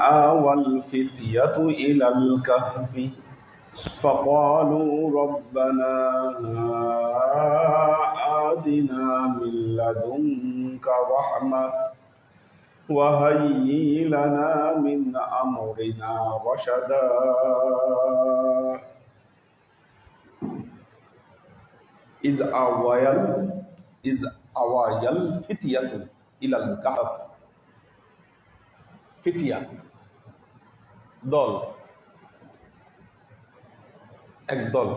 آوى الفتية إلى الكهف فقالوا ربنا آتنا من لدنك رحمة وهيئ لنا من أمرنا رشدا إذ أوى الفتية إلى الكهف ফিতিয়া দল, একদল।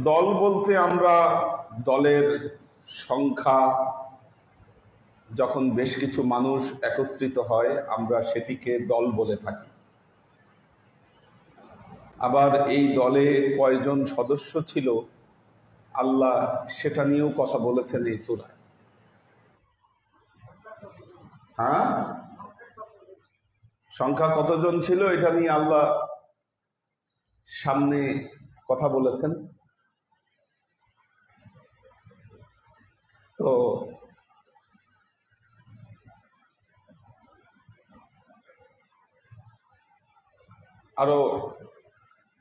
দল বলতে আমরা দলের সংখ্যা, যখন বেশ কিছু মানুষ একত্রিত হয় আমরা সেটিকে দল বলে থাকি। আবার এই দলে কয়জন সদস্য ছিল আল্লাহ সেটা নিয়েও কথা বলেছেন এই সূরায়। হ্যাঁ, সংখ্যা কতজন ছিল এটা নিয়ে আল্লাহ সামনে কথা বলেছেন। তো আরো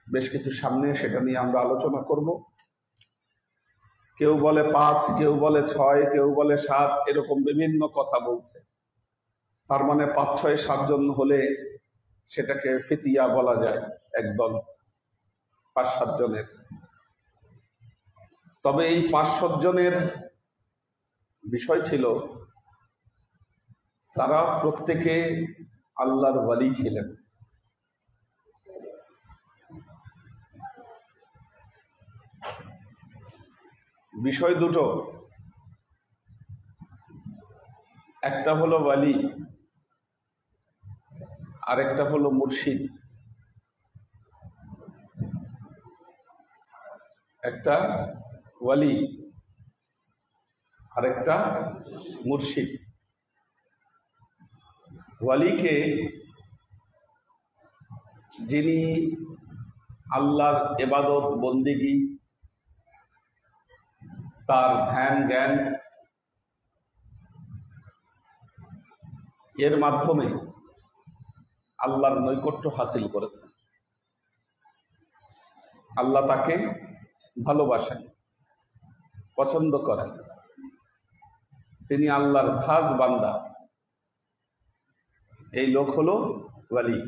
বেশ কিছু সামনে সেটা নিয়ে আমরা আলোচনা করব। কেউ বলে 5, কেউ বলে 6, কেউ বলে 7, এরকম বিভিন্ন কথা বলছে। তার মানে 5, 6, 7 জন হলে সেটাকে ফিতিয়া বলা যায়, একদল 5, 7 জনের। তবে এই 5, 7 জনের বিষয় ছিল তারা প্রত্যেকে আল্লাহর ওয়ালি ছিলেন। বিষয় দুটো, একটা হলো ওয়ালি, আরেকটা হলো মুর্শিদ। একটা ওয়ালি, আরেকটা মুর্শিদ। ওয়ালিকে যিনি আল্লাহর ইবাদত বন্দেগী, তার ধ্যান জ্ঞান এর মাধ্যমে আল্লাহর নৈকট্য হাসিল করেছেন, আল্লাহ তাকে ভালোবাসেন, পছন্দ করেন, তিনি আল্লাহর খাস বান্দা, এই লোক হলো ওয়ালি।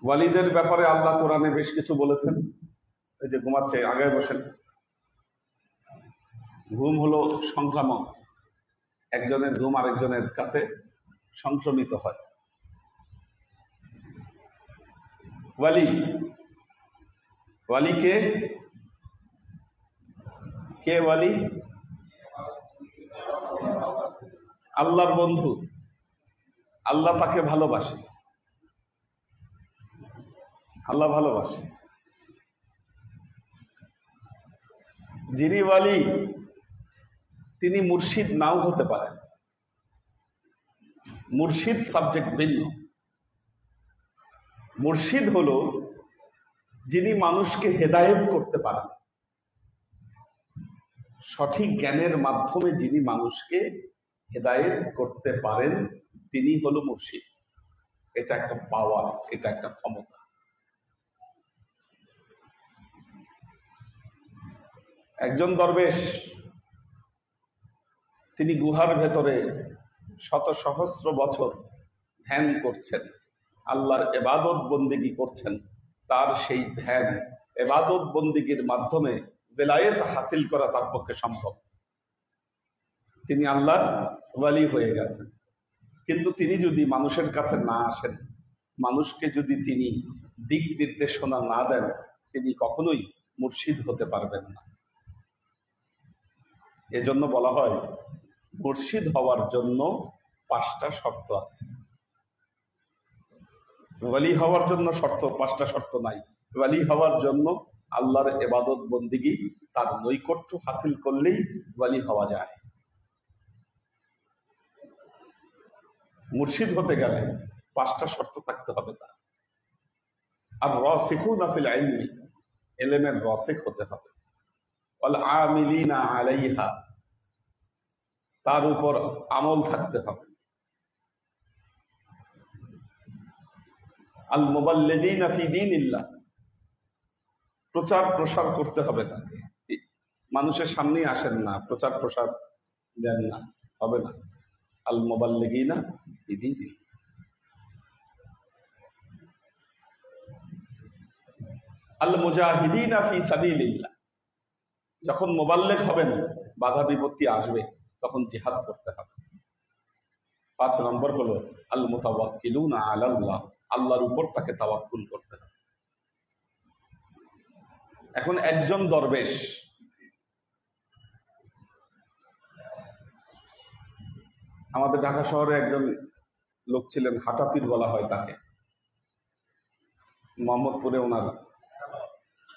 ওয়ালিদের ব্যাপারে আল্লাহ কোরআনে বেশ কিছু বলেছেন। এই যে ঘুমাচ্ছে, আগে বসেন। ঘুম হলো সংক্রামক, একজনের ঘুম আরেকজনের কাছে সংক্রমিত হয়। ওয়ালি, ওয়ালি কে? কে ওয়ালি? আল্লাহর বন্ধু, আল্লাহ তাকে ভালোবাসে, আল্লাহ ভালোবাসে। যিনি ওয়ালি তিনি মুর্শিদ নাও হতে পারেন। মুর্শিদ সাবজেক্ট ভিন্ন। মুর্শিদ হলো যিনি মানুষকে হেদায়েত করতে পারেন, সঠিক জ্ঞানের মাধ্যমে যিনি মানুষকে হেদায়েত করতে পারেন তিনি হলো মুর্শিদ। এটা একটা পাওয়ার, এটা একটা ক্ষমতা। একজন দরবেশ তিনি গুহার ভেতরে শত সহস্র বছর ধ্যান করছেন, আল্লাহর ইবাদত বন্দেগী করছেন। তার সেই ধ্যান ইবাদত বন্দেগীর মাধ্যমে বেলায়েত হাসিল করা তার পক্ষে সম্ভব। তিনি আল্লাহর ওয়ালি হয়ে গেছেন। কিন্তু তিনি যদি মানুষের কাছে না আসেন, মানুষকে যদি তিনি দিক নির্দেশনা না দেন, তিনি কখনোই মুর্শিদ হতে পারবেন না। এজন্য বলা হয় মুর্শিদ হওয়ার জন্য 5টা শর্ত আছে। ওয়ালি হওয়ার জন্য 5টা শর্ত নাই। ওয়ালি হওয়ার জন্য আল্লাহর ইবাদত বন্দেগী, তার নৈকট্য হাসিল করলেই ওয়ালি হওয়া যায়। মুর্শিদ হতে গেলে 5টা শর্ত থাকতে হবে তার। আর রাসিখুনা ফিল ইলমি, ইলমের রাসিখ হতে হবে। ওয়াল আমিলিনা আলাইহা, তার উপর আমল থাকতে হবে। আল মুবাল্লিগিনা ফি দীনিল্লাহ, প্রচার প্রসার করতে হবে তাকে। মানুষের সামনেই আসেন না, প্রচার প্রসার দেন না, হবে না। আল মুবাল্লিগিনা ফি দীনিল্লাহ। আল মুজাহিদিনা ফি সাবিলিল্লাহ, যখন মুবাল্লিগ হবেন বাধা বিপত্তি আসবে তখন জিহাদ করতে হবে। 5 নম্বর হলো আল মুতাওয়াক্কিলুনা আলাল্লাহ, আল্লাহর উপর তাকে তাওয়াক্কুল করতে হবে। এখন একজন দরবেশ, আমাদের ঢাকা শহরে একজন লোক ছিলেন, হাটাপীর বলা হয় তাকে, মোহাম্মদপুরে ওনার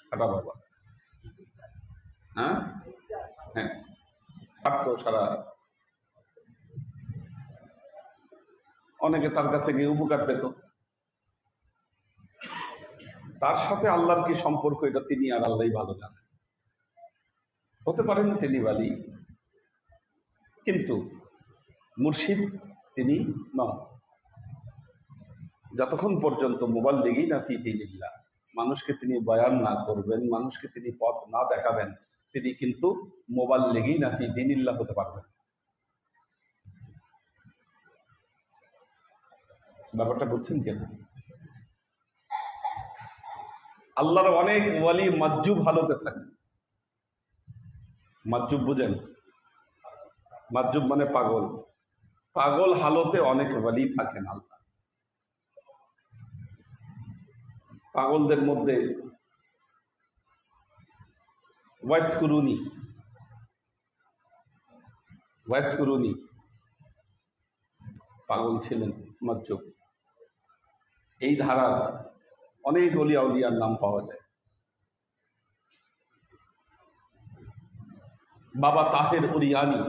হাটা বাবা, হ্যাঁ হ্যাঁ, হাঁটতো সারা, অনেকে তার কাছে গিয়ে উপকার পেত। তার সাথে আল্লাহর কি সম্পর্ক এটা তিনি আর আল্লাহই ভালো জানেন। হতে পারেন তিনি ওয়ালি, কিন্তু মুর্শিদ তিনি নন। যতক্ষণ পর্যন্ত মুবাল্লিগিনা ফি দীনিল্লাহ, মানুষকে তিনি বয়ান না করবেন, মানুষকে তিনি পথ না দেখাবেন, তিনি কিন্তু মুবাল্লিগিনা ফি দীনিল্লাহ হতে পারবেন। ব্যাপারটা বুঝছেন কেন? আল্লাহর অনেক ওয়ালি মাজজুব হালতে থাকে। মাজজুব বুঝেন? মাজজুব মানে পাগল। পাগল হালতে অনেক ওয়ালি থাকেন আল্লাহ। পাগলদের মধ্যে ওয়াইসকুরুনি পাগল ছিলেন, মাজজুব। এই ধারার অনেক ওলিয়া উলিয়ার নাম পাওয়া যায়। বাবা তাহের উরিয়ানি,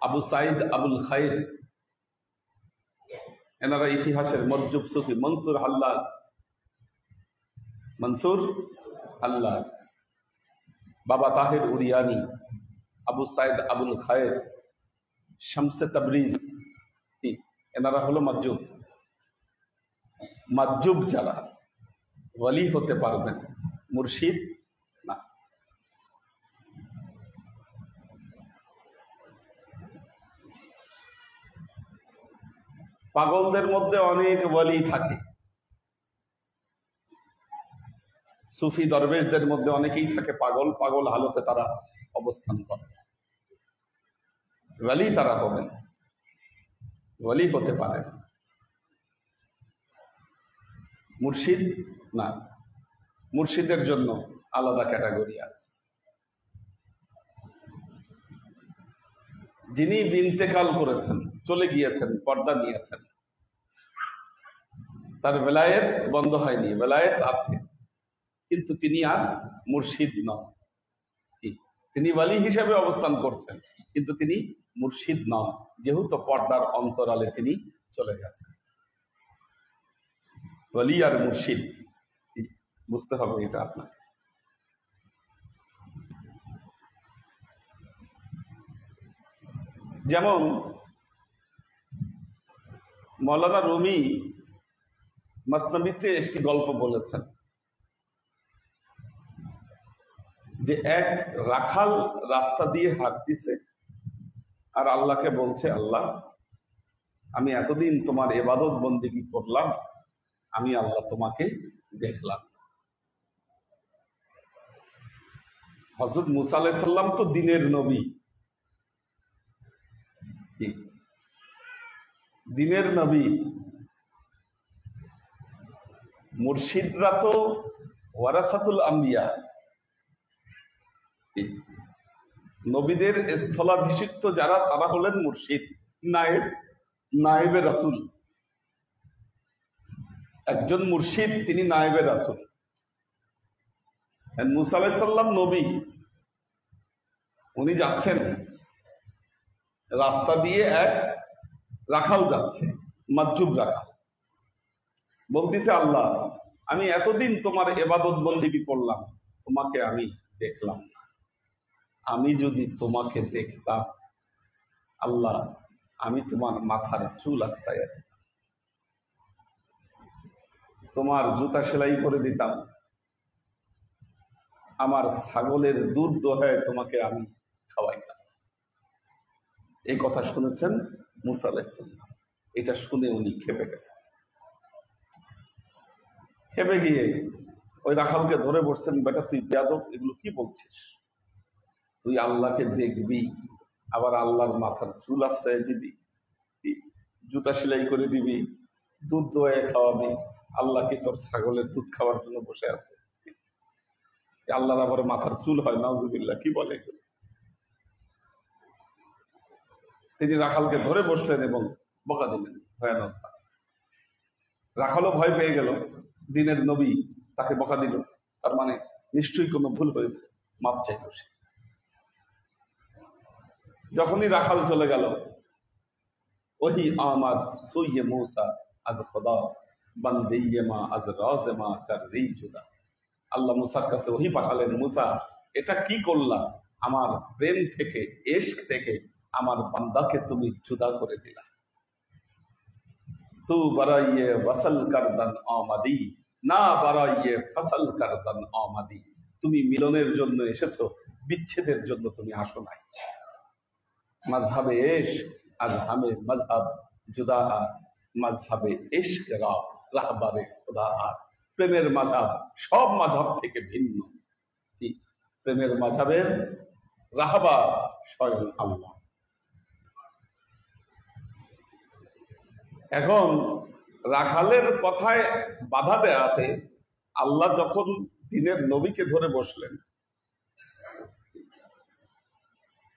আবু সাইদ আবুল খায়ের, এনারা ইতিহাসের মজ্জুব সুফি। মনসুর হাল্লাস, বাবা তাহের উরিয়ানি, আবু সাইদ আবুল খায়ের, শামসে তাবরিজ, এনারা হলো মাজজুব। মাজজুব যারা ওয়ালি হতে পারবেন, মুর্শিদ না। পাগলদের মধ্যে অনেক ওয়ালি থাকে। সুফি দরবেশদের মধ্যে অনেকেই থাকে পাগল, পাগল হালতে তারা অবস্থান করে। ওয়ালি তারা হবেন, ওয়ালি হতে পারেন, মুর্শিদ না। মুর্শিদের জন্য আলাদা ক্যাটাগরি আছে। যিনি ইন্তেকাল করেছেন, চলে গিয়েছেন, পর্দা নিয়েছেন, তার বেলায়েত বন্ধ হয়নি, বেলায়েত আছে, কিন্তু তিনি আর মুর্শিদ নন। তিনি ওয়ালি হিসেবে অবস্থান করছেন, কিন্তু তিনি মুর্শিদ নন, যেহেতু পর্দার অন্তরালে তিনি চলে গেছেন। ওয়ালি আর মুর্শিদ বুঝতে হবে এটা আপনাকে। যেমন মৌলানা রুমি মসনবিতে একটি গল্প বলেছেন যে এক রাখাল রাস্তা দিয়ে হাঁটতেছে আর আল্লাহকে বলছে, আল্লাহ আমি এতদিন তোমার ইবাদত বন্দেগী করলাম, আমি আল্লাহ তোমাকে দেখলাম। হযরত মুসা আলাইহিস সালাম তো দ্বীনের নবী, দ্বীনের নবী। মুর্শিদরা তো ওয়ারাসাতুল আম্বিয়া, নবীদের স্থলাভিষিক্ত যারা, তারা হলেন মুর্শিদ, নায়েবে রাসূল। একজন মুর্শিদ তিনি নায়েবে রাসূল। মুসা আলাইহিস সালাম নবী, উনি যাচ্ছেন রাস্তা দিয়ে, এক রাখাল যাচ্ছে, মাজজুব রাখাল, বলতেছে, আল্লাহ আমি এতদিন তোমার ইবাদত বন্দেগী করলাম, তোমাকে আমি দেখলাম না। আমি যদি তোমাকে দেখতাম আল্লাহ আমি তোমার মাথার চুল আশ্রয়, তোমার জুতা সেলাই করে দিতাম, আমার ছাগলের দুধ দোহায় তোমাকে আমি খাওয়াইতাম। এই কথা শুনেছেন মুসা আলাইহিস সালাম। এটা শুনে উনি খেপে গেছেন। খেপে গিয়ে ওই রাখালকে ধরে বসছেন, বেটা তুই বেয়াদব, এগুলো কি বলছিস? তুই আল্লাহকে দেখবি, আবার আল্লাহর মাথার চুল আশ্রয় দিবি, জুতা সেলাই করে দিবি, দুধ দোয়ে খাওয়াবি, আল্লাহ কি তোর ছাগলের দুধ খাওয়ার জন্য বসে আছে? আল্লাহর আবার মাথার চুল হয়? নাউজুবিল্লাহ, কি বলে? তিনি রাখালকে ধরে বসলেন এবং বকা দিলেন ভয়ানক। রাখালও ভয় পেয়ে গেল, দিনের নবী তাকে বকা দিল, তার মানে নিশ্চয়ই কোনো ভুল হয়েছে, মাপ চাইল সে। যখনই রাখাল চলে গেল, ওহি আমাদ সুইয়ে মূসা আজ খোদা বান্দিয়ে মা আজ রাজে মা কার রি জুদা। আল্লাহ মুসার কাছে ওহি পাঠালেন, মুসা এটা কি করলা? আমার প্রেম থেকে, ইশক থেকে আমার বান্দাকে তুমি জুদা করে দিলা। তু বারাইয়ে ওয়াসাল কারদান আমাদি না বারাইয়ে ফসল কারদান আমাদি। তুমি মিলনের জন্য এসেছো, বিচ্ছেদের জন্য তুমি আসো নাই। মাযহাবে ইশক আজ হামে মাযহাব জুদা আস, মাযহাবে ইশক রা রাহবারে খোদা আস। প্রেমের মাযহাব সব মাযহাব থেকে ভিন্ন। কি? প্রেমের মাযহাবের রাহবার স্বয়ং আল্লাহ। এখন রাখালের কথায় বাধা দেওয়াতে আল্লাহ যখন দিনের নবীকে ধরে বসলেন,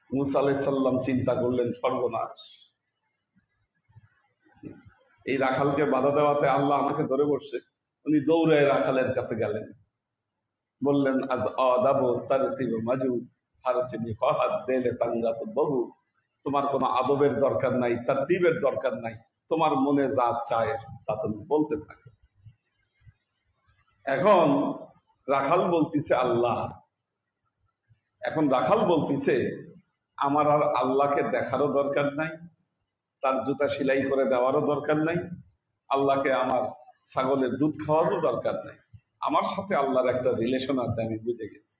মুসা আলাইহিস সালাম চিন্তা করলেন সর্বনাশ, এই রাখালকে বাধা দেওয়াতে আল্লাহ আমাকে ধরে বসছে। উনি দৌড়ে রাখালের কাছে গেলেন, বললেন আজ আদাবু তারতিব মাজু হারচিনি ফাহাদ দেলে তাঙ্গাত বহু। তোমার কোনো আদবের দরকার নাই, তারতিবের দরকার নাই, তোমার মনে যা চায় তা তুমি বলতে থাকো। এখন রাখাল বলতিছে আল্লাহ, এখন রাখাল বলতিছে আমার আর আল্লাহকে দেখারও দরকার নাই, তার জুতা সেলাই করে দেওয়ারও দরকার নাই, আল্লাহকে আমার ছাগলের দুধ খাওয়ারও দরকার নাই। আমার সাথে আল্লাহর একটা রিলেশন আছে, আমি বুঝে গেছি।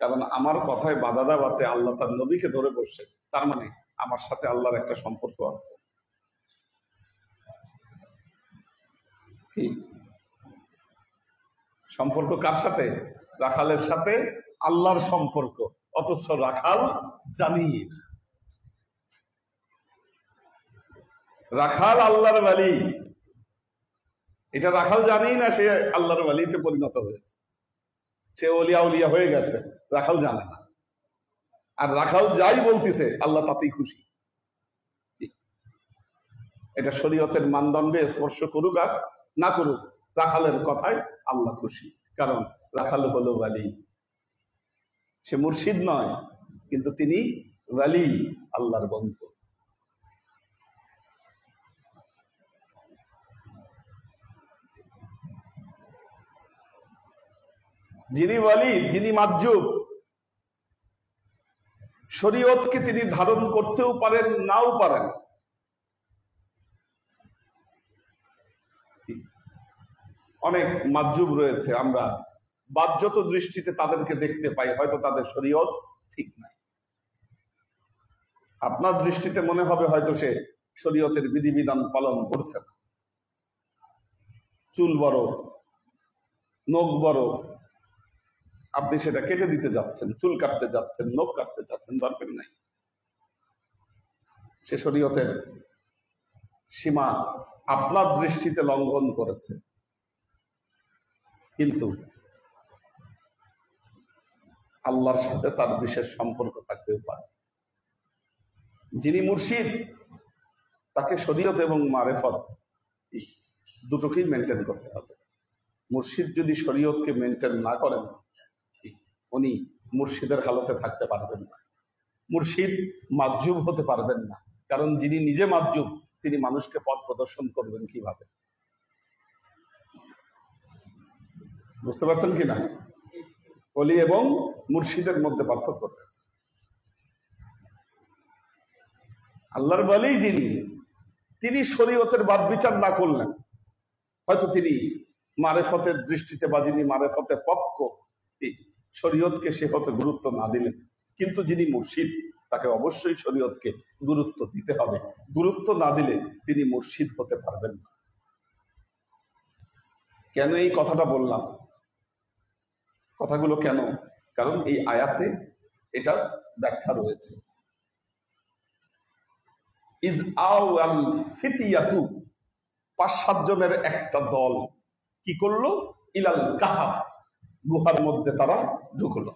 কারণ আমার কথায় বাধা দেওয়াতে আল্লাহ তার নবীকে ধরে বসছে, তার মানে আমার সাথে আল্লাহর একটা সম্পর্ক আছে। কি সম্পর্ক? কার সাথে? রাখালের সাথে আল্লাহর সম্পর্ক। অথচ রাখাল জানি, রাখাল আল্লাহর ওয়ালি, এটা রাখাল জানি না সে আল্লাহর ওয়ালিতে পরিণত হয়েছে, সে ওলিয়া উলিয়া হয়ে গেছে, রাখাল জানে না। আর রাখাল যাই বলতেছে আল্লাহ তাতেই খুশি। এটা শরীয়তের মানদণ্ডে স্পর্শ করুক আর না করুক, রাখালের কথায় আল্লাহ খুশি। কারণ রাখাল হলো ওয়ালি, সে মুর্শিদ নয়, কিন্তু তিনি ওয়ালি, আল্লাহর বন্ধু। যিনি ওয়ালি, যিনি মাহজুব, শরীয়তকে তিনি ধারণ করতেও পারেন, নাও পারেন। অনেক মাহজুব রয়েছে, আমরা বাহ্যত দৃষ্টিতে তাদেরকে দেখতে পাই, হয়তো তাদের শরীয়ত ঠিক নাই। আপনার দৃষ্টিতে মনে হবে হয়তো সে শরীয়তের বিধিবিধান পালন করছে না। চুল বড়, নখ বড়, আপনি সেটা কেটে দিতে যাচ্ছেন, চুল কাটতে যাচ্ছেন, নখ কাটতে যাচ্ছেন, দরকার নাই। সে শরীয়তের সীমা আপনার দৃষ্টিতে লঙ্ঘন করেছে, কিন্তু আল্লাহর সাথে তার বিশেষ সম্পর্ক থাকতেও পারে। যিনি মুর্শিদ, তাকে শরীয়ত এবং মারেফত দুটোকেই মেনটেন করতে হবে। মুর্শিদ যদি শরীয়তকে মেনটেন না করেন, উনি মুর্শিদের হালতে থাকতে পারবেন না, মুর্শিদ মাহজুব হতে পারবেন না। কারণ যিনি নিজে মাহজুব, তিনি মানুষকে পথ প্রদর্শন করবেন কিভাবে? বুঝতে পারছেন কিনা? ওলি এবং মুর্শিদের মধ্যে পার্থক্য রয়েছে। আল্লাহর ওয়ালি যিনি, তিনি শরীয়তের বাদ বিচার না করলেন, হয়তো তিনি মারেফতের দৃষ্টিতে বা যিনি মারেফতের পক্ষ, শরীয়তকে সে হতে গুরুত্ব না দিলেন, কিন্তু যিনি মুর্শিদ তাকে অবশ্যই শরীয়তকে গুরুত্ব দিতে হবে। গুরুত্ব না দিলে তিনি মুর্শিদ হতে পারবেন না। কেন এই কথাটা বললাম? কথাগুলো কেন? কারণ এই আয়াতে এটার ব্যাখ্যা রয়েছে। ইজ আওয়াল ফিতিয়াতু, 5-7 জনের একটা দল কি করলো? ইলাল কাহাফ, গুহার মধ্যে তারা ঢুকলো।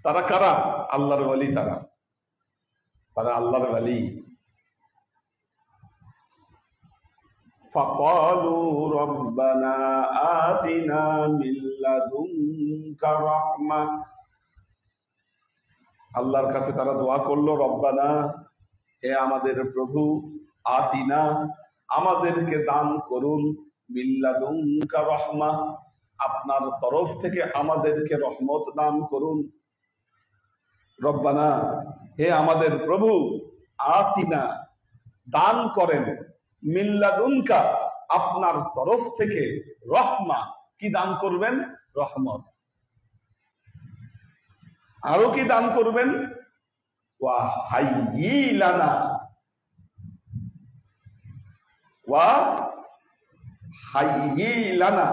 তারা কারা? আল্লাহর ওয়ালি। তারা আল্লাহর ওয়ালি। ফাকালু রব্বানা আতিনা মিন লাদুনকা রাহমা, আল্লাহর কাছে তারা দোয়া করলো, রব্বানা, হে আমাদের প্রভু, আতিনা, আমাদেরকে দান করুন, মিন লাদুনকা রাহমা, আপনার তরফ থেকে আমাদেরকে রহমত দান করুন। রব্বানা, হে আমাদের প্রভু, আতিনা, দান করেন, মিন লাদুনকা, আপনার তরফ থেকে, রহমা, কি দান করবেন? রহমত। আরো কি দান করবেন? ওয়া হাইয়ি লানা, ওয়া হাইয়ি লানা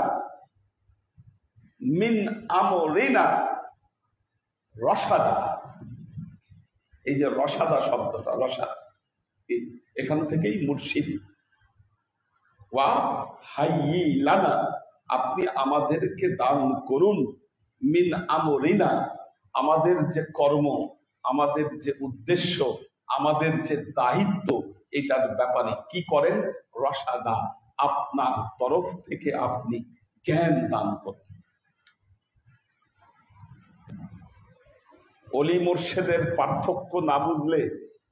মিন আমরিনা রশাদা। এই যে রশাদা শব্দটা, রশাদ, এখান থেকেই মুর্শিদ। ওয়া হাইয়ি লানা, আপনি আমাদেরকে দান করুন, মিন আমরিনা, আমাদের যে কর্ম, আমাদের যে উদ্দেশ্য, আমাদের যে দায়িত্ব, এটার ব্যাপারে কি করেন? রশাদা, আপনার তরফ থেকে আপনি জ্ঞান দান করেন। অলি মুর্শেদের পার্থক্য না বুঝলে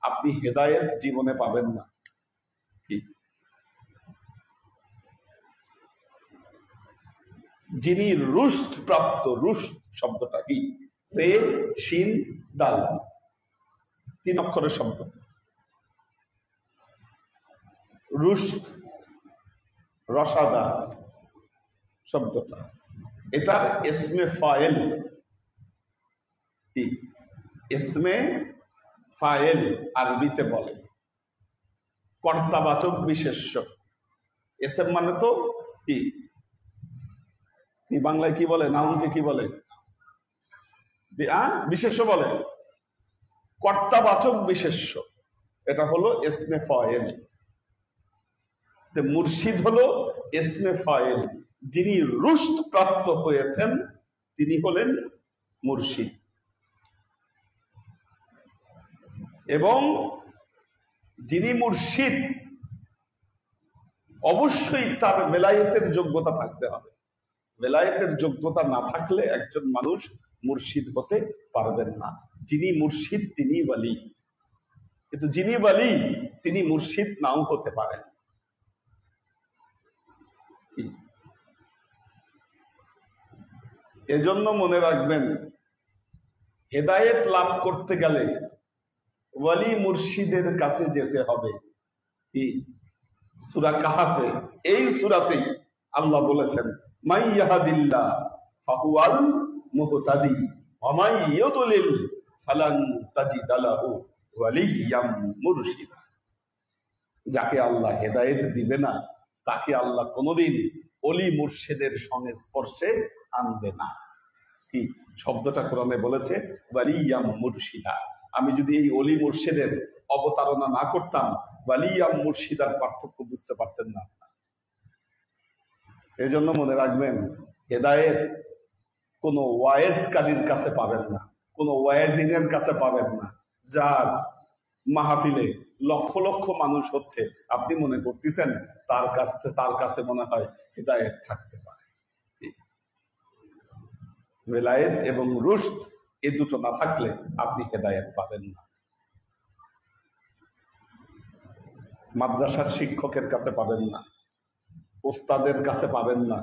আপনি হেদায়েত জীবনে পাবেন না। যিনি রুশদ প্রাপ্ত, রুশদ শব্দটা কি? রে শিন দাল, 3 অক্ষরের শব্দ। রুশদ, রশাদা শব্দটা, এটার ইসমে ফাইল, ইসমে ফাইল আরবিতে বলে কর্তাবাচক বিশেষ্য। এসএম মানে তো কি, বাংলায় কি বলে? নাউনকে কি বলে? বিশেষ্য বলে, কর্তাবাচক বিশেষ্য। এটা হলো ইসমে ফাইল। মুর্শিদ হলো ইসমে ফাইল। যিনি রুশদ প্রাপ্ত হয়েছেন তিনি হলেন মুর্শিদ। এবং যিনি মুর্শিদ অবশ্যই তার বেলায়েতের যোগ্যতা থাকতে হবে। বেলায়েতের যোগ্যতা না থাকলে একজন মানুষ মুর্শিদ হতে পারবেন না। যিনি মুর্শিদ তিনি ওয়ালি, কিন্তু যিনি ওয়ালি তিনি মুর্শিদ নাও হতে পারেন। এজন্য মনে রাখবেন, হেদায়েত লাভ করতে গেলে ওয়ালি মুর্শিদের কাছে যেতে হবে। কি? সূরা কাহাফে, এই সূরাতেই আল্লাহ বলেছেন, মাই ইয়াহদিল্লাহ ফাহুয়াল মুহতাদি ওয়া মাই ইউদলিল ফালান তাজিদ লাহু ওয়ালিয়্যাম মুরশিদা। যাকে আল্লাহ হেদায়েত দিবে না তাকে আল্লাহ কোনোদিন ওলি মুর্শিদের সংস্পর্শে আনবে না। কি শব্দটা কোরআনে বলেছে? ওয়ালিয়্যাম মুরশিদা। আমি যদি এই ওলি মুর্শিদের অবতারণা না করতাম, ওয়ালিয়্যাম মুর্শিদার পার্থক্য বুঝতে পারতেন না। এই জন্য মনে রাখবেন, হেদায়েত কোনো ওয়ায়েজকারীর কাছে পাবেন না, কোনো ওয়াইজিং এর কাছে পাবেন না, যার মাহফিলে লক্ষ লক্ষ মানুষ হচ্ছে, আপনি মনে করতেছেন তার কাছে মনে হয় হেদায়েত থাকতে পারে। বেলায়েত এবং রুশদ এই দুটো না থাকলে আপনি হেদায়েত পাবেন না। মাদ্রাসার শিক্ষকের কাছে পাবেন না, ওস্তাদের কাছে পাবেন না।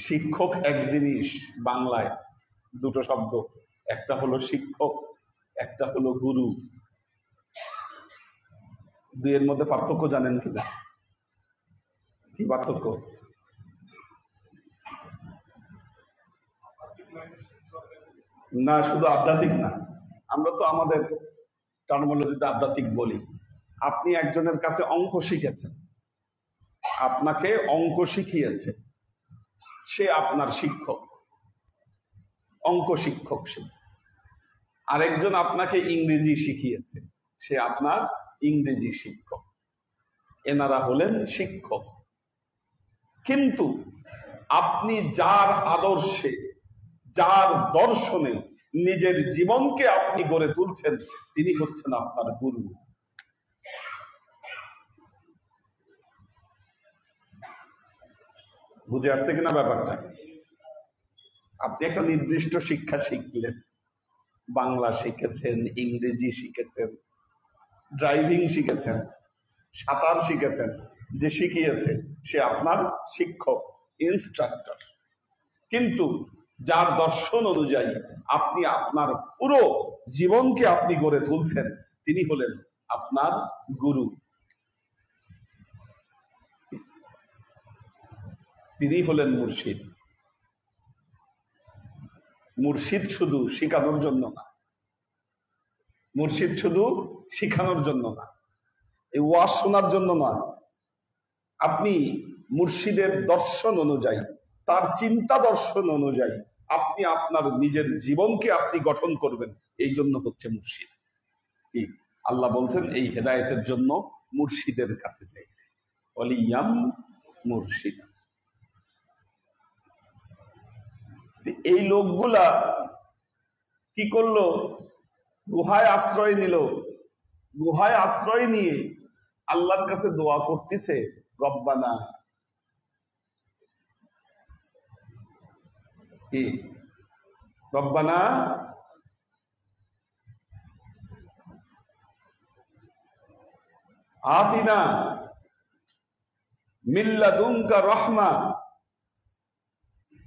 শিক্ষক এক জিনিস, বাংলায় দুটো শব্দ, একটা হলো শিক্ষক, একটা হলো গুরু। দুইয়ের মধ্যে পার্থক্য জানেন কিনা? কি পার্থক্য? না, শুধু আধ্যাত্মিক না, আমরা তো আমাদের টার্মোলজিতে আধ্যাত্মিক বলি। আপনি একজনের কাছে অঙ্ক শিখেছেন, আপনাকে অঙ্ক শিখিয়েছে, সে আপনার শিক্ষক, অঙ্ক শিক্ষক সে। আরেকজন আপনাকে ইংরেজি শিখিয়েছে, সে আপনার ইংরেজি শিক্ষক। এনারা হলেন শিক্ষক। কিন্তু আপনি যার আদর্শে, যার দর্শনে নিজের জীবনকে আপনি গড়ে তুলছেন, তিনি হচ্ছেন আপনার গুরু। বুঝে আসছে কিনা ব্যাপারটা? আপনি একটা নির্দিষ্ট শিক্ষা শিখলেন, বাংলা শিখেছেন, ইংরেজি শিখেছেন, ড্রাইভিং শিখেছেন, সাঁতার শিখেছেন, যে শিখিয়েছে সে আপনার শিক্ষক, ইনস্ট্রাক্টর। কিন্তু যার দর্শন অনুযায়ী আপনি আপনার পুরো জীবনকে আপনি গড়ে তুলছেন, তিনি হলেন আপনার গুরু, তিনি হলেন মুর্শিদ। মুর্শিদ শুধু শিখানোর জন্য না, মুর্শিদ শুধু শিখানোর জন্য না, এই ওয়াজ শোনার জন্য না। আপনি মুর্শিদের দর্শন অনুযায়ী, তার চিন্তা দর্শন অনুযায়ী আপনি আপনার নিজের জীবনকে আপনি গঠন করবেন, এই জন্য হচ্ছে মুর্শিদ। কি আল্লাহ বলছেন, এই হেদায়েতের জন্য মুর্শিদের কাছে যাই, ওয়ালিয়াম মুর্শিদা। এই লোকগুলা কি করলো? গুহায় আশ্রয় নিল, গুহায় আশ্রয় নিয়ে আল্লাহর কাছে দোয়া করতেছে, রব্বানা, কি রব্বানা আতিনা মিন লাদুনকা রাহমা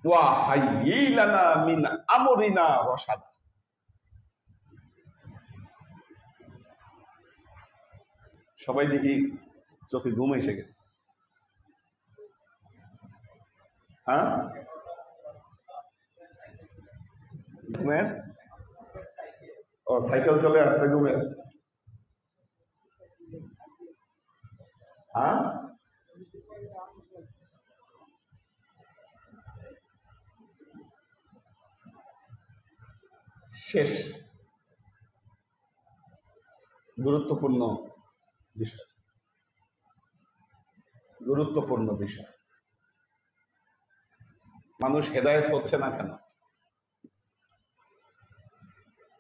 ওয়া হাইয়্যি লানা মিন আমরিনা রশাদা। সবাই দেখি চোখে ঘুম এসে গেছে। হ্যাঁ, ঘুমের, ও সাইকেল চলে আসছে ঘুমের। হ্যাঁ, শেষ গুরুত্বপূর্ণ বিষয়, গুরুত্বপূর্ণ বিষয়। মানুষ হেদায়েত হচ্ছে না কেন?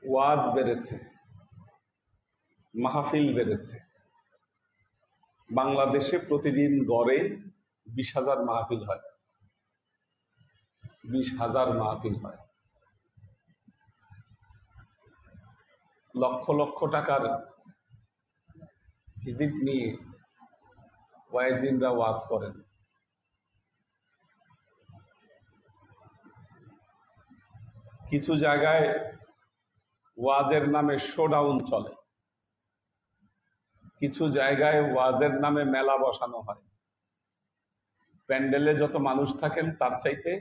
ওয়াজ বেড়েছে, মাহফিল বেড়েছে। বাংলাদেশে প্রতিদিন গড়ে 20,000 মাহফিল হয়, 20,000 মাহফিল হয়। লক্ষ লক্ষ টাকার ভিজিট নিয়ে ওয়াইজিনরা ওয়াজ করেন। কিছু জায়গায় ওয়াজের নামে শোডাউন চলে, কিছু জায়গায় ওয়াজের নামে মেলা বসানো হয়। প্যান্ডেলে যত মানুষ থাকেন তার চাইতে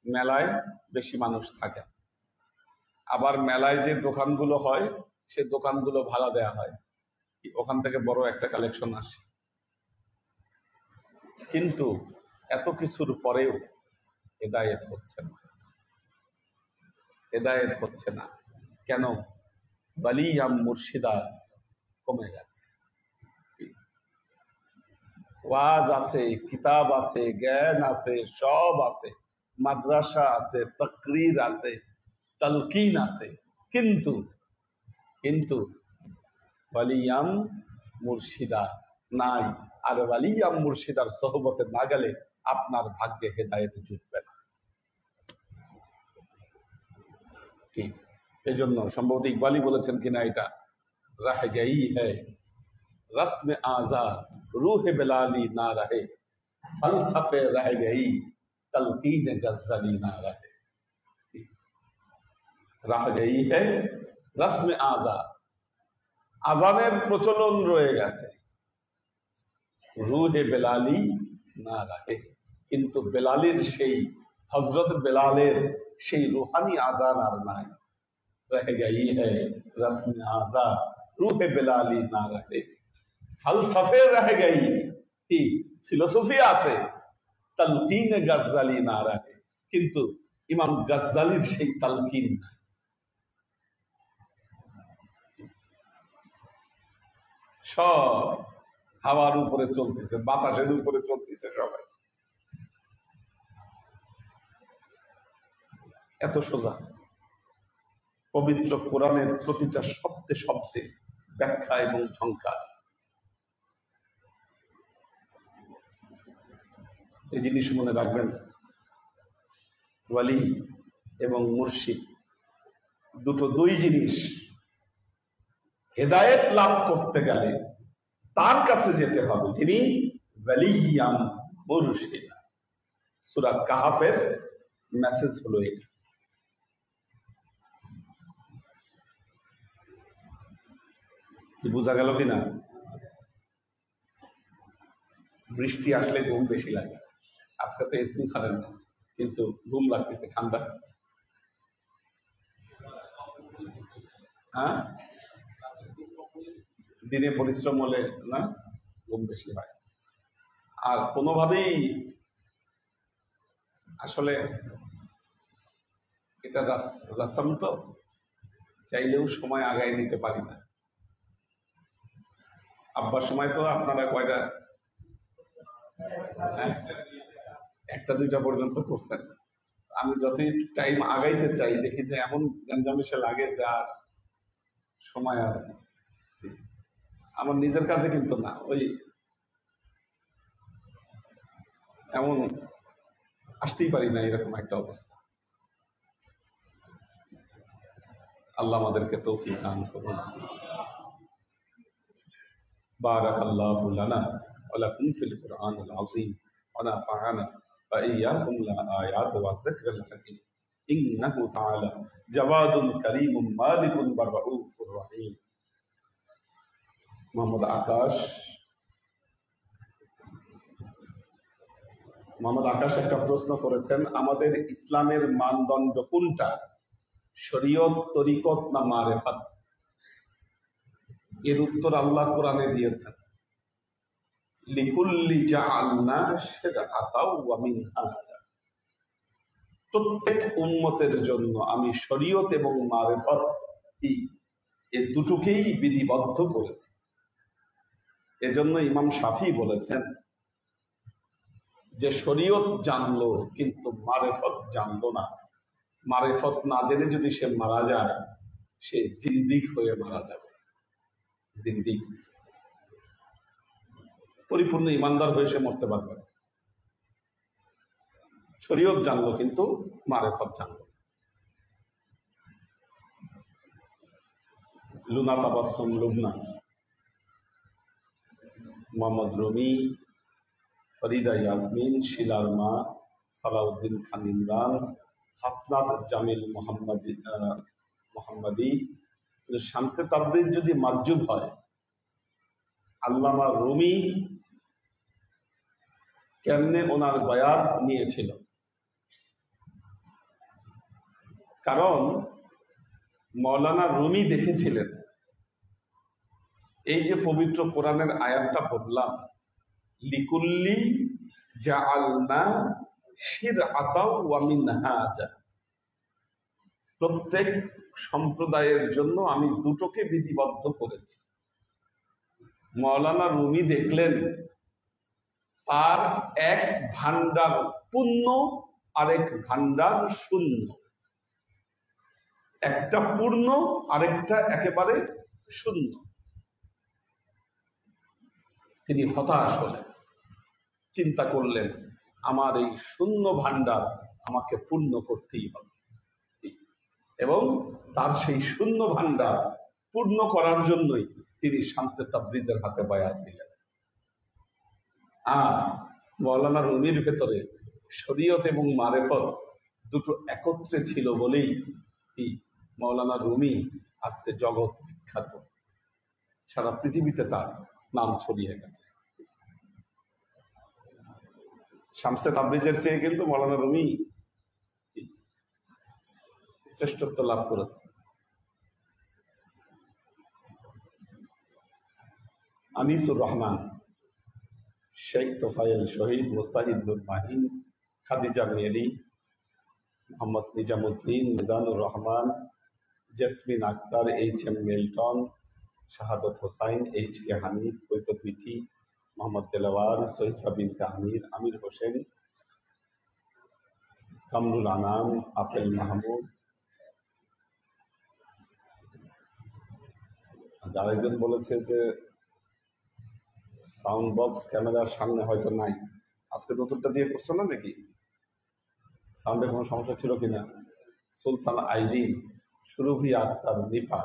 মেলায় বেশি মানুষ থাকেন। আবার মেলায় যে দোকানগুলো হয়, সে দোকানগুলো ভাড়া দেয়া হয়, ওখান থেকে বড় একটা কালেকশন আসে। কিন্তু এত কিছুর পরেও হেদায়েত হচ্ছে না, হেদায়েত হচ্ছে না। কেন? ওয়ালিয়াম মুর্শিদা কমে গেছে। ওয়াজ আছে, কিতাব আছে, জ্ঞান আছে, সব আছে, মাদ্রাসা আছে, তাকরীর আছে, তালকিন আছে, কিন্তু কিন্তু ওয়ালিয়াম মুর্শিদা নাই। আর ওয়ালিয়াম মুর্শিদার সোহবতে না গেলে আপনার ভাগ্যে হেদায়েত জুটবে না। কি এই জন্য সম্ভবত ইকবালই বলেছেন কিনা, এটা রাহ গই হ্যায় রসমে আজা রূহে বেলালি না রহে, ফলসফে রহ গই তলকিন গজ্জলি না রহে। রাহ গই হ্যায় রসমে আজা, আজানের প্রচলন রয়ে গেছে, রুহে বেলালি না রাখে, কিন্তু বেলালের সেই হযরত বেলালের সেই রুহানি আজান আর নাই। রহ গই হ্যায় রসমে আজা, রুহে বেলালি না রাখে। ফালসাফে রহ গই, কি ফিলোসফি আছে, তালকিন গাজ্জালি না রাখে, কিন্তু ইমাম গাজ্জালির সেই তালকিন নাই। সব হাওয়ার উপরে চলতেছে, বাতাসের উপরে চলতেছে সবাই। এত সোজা পবিত্র কোরআনের প্রতিটা শব্দে শব্দে ব্যাখ্যা এবং ঝঙ্কার। এই জিনিস মনে রাখবেন, ওয়ালি এবং মুর্শিদ দুই জিনিস। হেদায়েত লাভ করতে গেলে তার কাছে যেতে হবে, যিনি ওয়ালিয়াম মুরশিদ। সূরা কাহাফের মেসেজ হলো এটা। কি বোঝা গেল কিনা? বৃষ্টি আসলে ঘুম বেশি লাগে, আজকে তো এসিও ছাড়েন না, কিন্তু ঘুম লাগতেছে ঠান্ডা। হ্যাঁ, দিনে পরিশ্রম হলে না ঘুম বেশি হয়। আর কোনোভাবেই আসলে এটা রাসম, তো চাইলেও সময় আগায় নিতে পারি না। আব্বার সময় তো আপনারা কয়টা, হ্যাঁ, 1টা 2টা পর্যন্ত করছেন। আমি যতই টাইম আগাইতে চাই দেখি যে এমন গঞ্জামিশে লাগে যে আর সময় আর আমার নিজের কাছে কিন্তু না, ওই এমন আসতেই পারি না, এরকম একটা অবস্থা। আল্লাহ আমাদেরকে তৌফিক দান করুন। বারাকাল্লাহু লানা ওয়া লাকুম ফিল কুরআনিল আযীম ওয়া নাফা'ানা ওয়া ইয়্যাকুম লা আয়াতি ওয়া যিকরিল হাকীম ইন্নাহু তাআলা জাওয়াদুন কারীমুন মালিকুন রাউফুর রহিম। মোহাম্মদ আকাশ একটা প্রশ্ন করেছেন, আমাদের ইসলামের মানদণ্ড কোনটা, শরীয়ত, তরিকত না মারেফাত? এর উত্তর আল্লাহ কোরআনে দিয়েছেন, লিকুল্লি জাআলনা শিরআতাও ওয়া মিনহাজা। প্রত্যেক উম্মতের জন্য আমি শরীয়ত এবং মারেফত এই দুটোকেই বিধিবদ্ধ করেছি। এজন্য ইমাম শাফি বলেছেন যে শরীয়ত জানলো কিন্তু মারেফত জানলো না। মারেফত না জেনে যদি সে মারা যায়, সে জিন্দিক হয়ে মারা যাবে। জিন্দিক, পরিপূর্ণ ইমানদার হয়ে সে মরতে পারবে না। শরীয়ত জানলো কিন্তু মারেফত জানলো। লুনা তাবাসসুম লুবনা, মোহাম্মদ রুমি, ফরিদা ইয়াসমিন, শিলার মা, সালাউদ্দিন খান ইমরান, হাসনাত জামিল মোহাম্মদী। শামসে তাবরিজ যদি মাজ্জুব হয়, আল্লামা রুমি কেমনে ওনার বয়াত নিয়েছিল? কারণ মৌলানা রুমি দেখেছিলেন, এই যে পবিত্র কোরআনের আয়াতটা বললাম, লিকুল্লি জাআলনা শিরআতাও ওয়া মিনহাজা, প্রত্যেক সম্প্রদায়ের জন্য আমি দুটোকে বিধিবদ্ধ করেছি। মৌলানা রুমি দেখলেন তার এক ভান্ডার পূর্ণ, আরেক ভান্ডার শূন্য। একটা পূর্ণ, আরেকটা একেবারে শূন্য। তিনি হতাশ হলেন, চিন্তা করলেন আমার এই শূন্য ভান্ডার আমাকে পূর্ণ করতেই হবে, এবং তার সেই শূন্য ভান্ডার পূর্ণ করার জন্যই তিনি শামসে তাবরিজের হাতে বায়াত দিলেন। আর মৌলানা রুমির ভেতরে শরীয়ত এবং মারেফত দুটো একত্রে ছিল বলেই মাওলানা রুমি আজকে জগৎ বিখ্যাত, সারা পৃথিবীতে তার নাম ছড়িয়ে গেছে। শামসে তাবরিজের চেয়ে কিন্তু মাওলানা রুমি শ্রেষ্ঠত্ব লাভ করেছে। Anisur Rahman, Sheikh Tofayel Shahid, Mustahidur Mahin, Khadija Mary, Mohammad Nizamuddin, Mizanur Rahman, Jesmin Akter, H M. Milton, Shahadat Hossain, H K. Hanif, Koitob Bithi, Mohammad Delawar, Sahifa Binte Amir, Amir Hossain, Kamrul Anam, Apel Mahmud. আরেকজন বলেছে যে সাউন্ড বক্স ক্যামেরার সামনে হয়তো নাই, আজকে নতুনটা দিয়ে করছো না নাকি? সাউন্ডে কোনো সমস্যা ছিল কিনা? সুলতান আইরিন, সুরভি আক্তার, দীপা,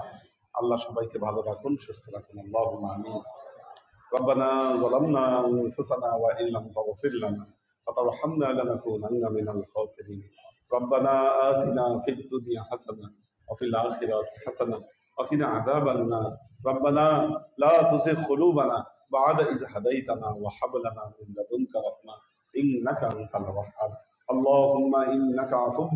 আল্লাহ সবাইকে ভালো রাখুন, সুস্থ রাখুন, আল্লাহুম্মা আমিন। ربنا ظلمنا أنفسنا وإن لم تغفر لنا وترحمنا لنكونن من الخاسرين. ربنا آتنا في الدنيا حسنة وفي الآخرة حسنة وقنا عذاب النار. ربنا لا تزغ قلوبنا بعد إذ هديتنا وهب لنا من لدنك رحمة إنك أنت الوهاب. اللهم إنك عفو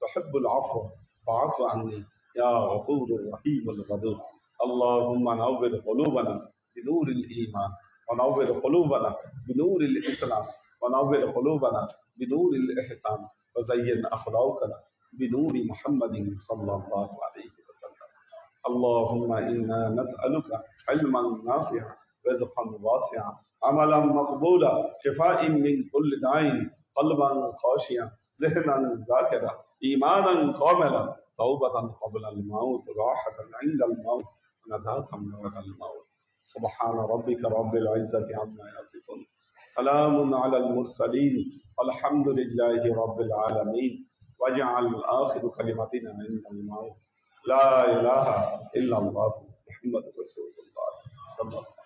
تحب العفو فاعف عني يا غفور رحيم الغدور. اللهم نور قلوبنا بنور الإيمان ونور قلوبنا بنور الإسلام ونور قلوبنا بنور الإحسان وزين أخلاقنا بنور محمد صلى الله عليه وسلم. اللهم إنا نسألك علما نافعا رزقا واسعا عملا مقبولا شفاء من كل داء قلبا خاشعا ذهنا ذاكرا إيمانا كاملا توبة قبل الموت راحة عند الموت ونزاة بعد الموت. سبحان ربك رب العزة عما يصفون سلام على المرسلين والحمد لله رب العالمين. واجعل آخر كلمتنا عند الموت لا إله إلا الله محمد رسول الله صلى الله عليه وسلم.